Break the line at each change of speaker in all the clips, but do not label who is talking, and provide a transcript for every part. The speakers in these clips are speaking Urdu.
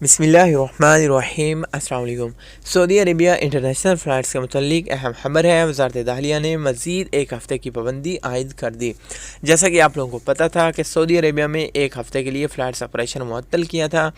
بسم اللہ الرحمن الرحیم۔ السلام علیکم۔ سعودی عربیہ انٹرنیشنل فلائٹس کے متعلق اہم خبر ہے۔ وزارت داخلہ نے مزید ایک ہفتے کی پابندی عائد کر دی۔ جیسا کہ آپ لوگوں کو پتہ تھا کہ سعودی عربیہ میں ایک ہفتے کے لیے فلائٹس آپریشن معطل کیا تھا،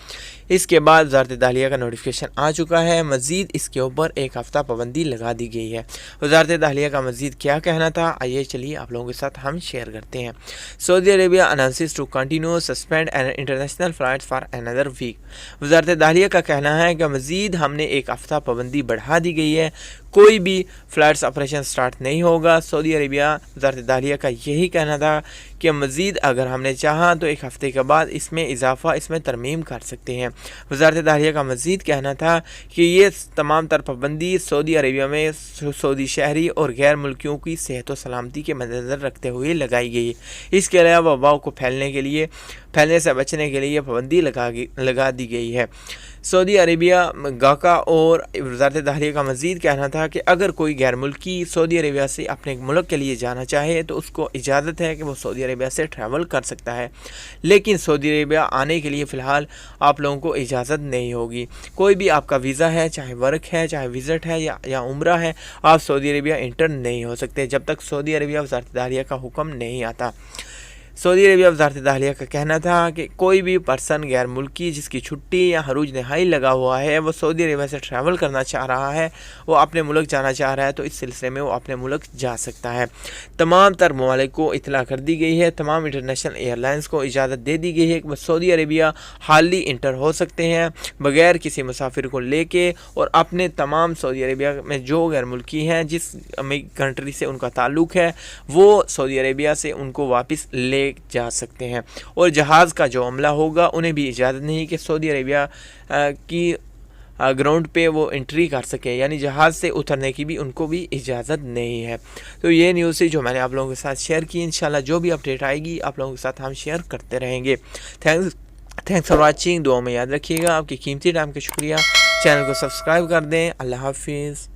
اس کے بعد وزارت داخلہ کا نوٹیفیکیشن آ چکا ہے، مزید اس کے اوپر ایک ہفتہ پابندی لگا دی گئی ہے۔ وزارت داخلہ کا مزید کیا کہنا تھا، آئیے چلیے آپ لوگوں کے ساتھ ہم شیئر کرتے ہیں۔ Saudi Arabia announces to continue suspend international flights for another week. وزارت داخلہ کا کہنا ہے کہ مزید ہم نے ایک ہفتہ پابندی بڑھا دی گئی ہے، کوئی بھی فلائٹس آپریشن سٹارٹ نہیں ہوگا۔ سعودی عربیہ وزارت داخلہ کا یہی کہنا تھا کہ مزید اگر ہم نے چاہا تو ایک ہفتے کے بعد اس میں اضافہ، اس میں ترمیم کر سکتے ہیں۔ وزارت داخلہ کا مزید کہنا تھا کہ یہ تمام تر پابندی سعودی عربیہ میں سعودی شہری اور غیر ملکیوں کی صحت و سلامتی کے مد نظر رکھتے ہوئے لگائی گئی ہے۔ اس کے علاوہ وبا کو پھیلنے سے بچنے کے لیے پابندی لگا دی گئی ہے۔ سعودی عربیہ گاکا اور وزارت داخلہ کا مزید کہنا تھا کہ اگر کوئی غیر ملکی سعودی عربیہ سے اپنے ملک کے لیے جانا چاہے تو اس کو اجازت ہے کہ وہ سعودی عربیہ سے ٹریول کر سکتا ہے، لیکن سعودی عربیہ آنے کے لیے فی الحال آپ لوگوں کو اجازت نہیں ہوگی۔ کوئی بھی آپ کا ویزا ہے، چاہے ورک ہے، چاہے وزٹ ہے یا عمرہ ہے، آپ سعودی عربیہ انٹر نہیں ہو سکتے جب تک سعودی عربیہ وزارت داخلہ کا حکم نہیں آتا۔ سعودی عربیہ وزارت داخلہ کا کہنا تھا کہ کوئی بھی پرسن غیر ملکی جس کی چھٹی یا عروج نہائی لگا ہوا ہے، وہ سعودی عربیہ سے ٹریول کرنا چاہ رہا ہے، وہ اپنے ملک جانا چاہ رہا ہے تو اس سلسلے میں وہ اپنے ملک جا سکتا ہے۔ تمام تر ممالک کو اطلاع کر دی گئی ہے، تمام انٹرنیشنل ایئر لائنز کو اجازت دے دی گئی ہے کہ وہ سعودی عربیہ حالی انٹر ہو سکتے ہیں بغیر کسی مسافر کو لے کے، اور اپنے تمام سعودی عربیہ میں جو غیر ملکی ہیں جس کنٹری سے ان کا تعلق ہے وہ سعودی عربیہ سے ان کو واپس لے جا سکتے ہیں، اور جہاز کا جو عملہ ہوگا انہیں بھی اجازت نہیں کہ سعودی عربیہ کی گراؤنڈ پہ وہ انٹری کر سکے، یعنی جہاز سے اترنے کی بھی ان کو بھی اجازت نہیں ہے۔ تو یہ نیوز تھی جو میں نے آپ لوگوں کے ساتھ شیئر کی۔ انشاءاللہ جو بھی اپڈیٹ آئے گی آپ لوگوں کے ساتھ ہم شیئر کرتے رہیں گے۔ Thanks for watching. دعا میں یاد رکھیے گا، آپ کی قیمتی ٹائم کا شکریہ۔ چینل کو سبسکرائب کر دیں۔ اللہ حافظ۔